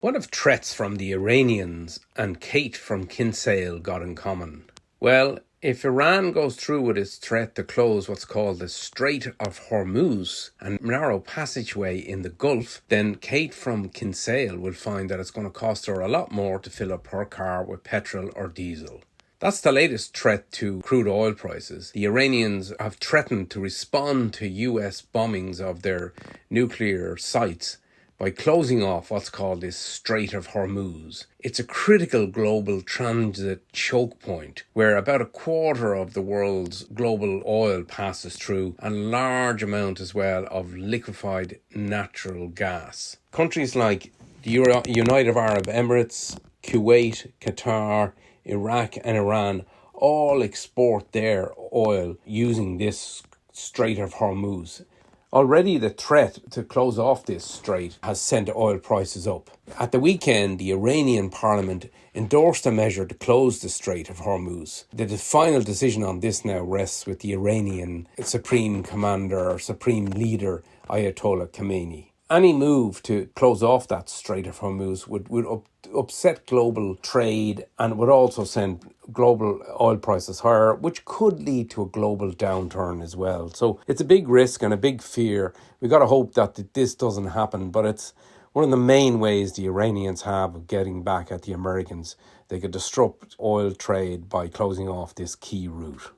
What have threats from the Iranians and Kate from Kinsale got in common? Well, if Iran goes through with its threat to close what's called the Strait of Hormuz, a narrow passageway in the Gulf, then Kate from Kinsale will find that it's going to cost her a lot more to fill up her car with petrol or diesel. That's the latest threat to crude oil prices. The Iranians have threatened to respond to US bombings of their nuclear sites by closing off what's called this Strait of Hormuz. It's a critical global transit choke point where about a quarter of the world's global oil passes through, and a large amount as well of liquefied natural gas. Countries like the United Arab Emirates, Kuwait, Qatar, Iraq and Iran all export their oil using this Strait of Hormuz. Already the threat to close off this strait has sent oil prices up. At the weekend, the Iranian parliament endorsed a measure to close the Strait of Hormuz. The final decision on this now rests with the Iranian supreme leader, Ayatollah Khamenei. Any move to close off that Strait of Hormuz would upset global trade and would also send global oil prices higher, which could lead to a global downturn as well. So it's a big risk and a big fear. We've got to hope that this doesn't happen, but it's one of the main ways the Iranians have of getting back at the Americans. They could disrupt oil trade by closing off this key route.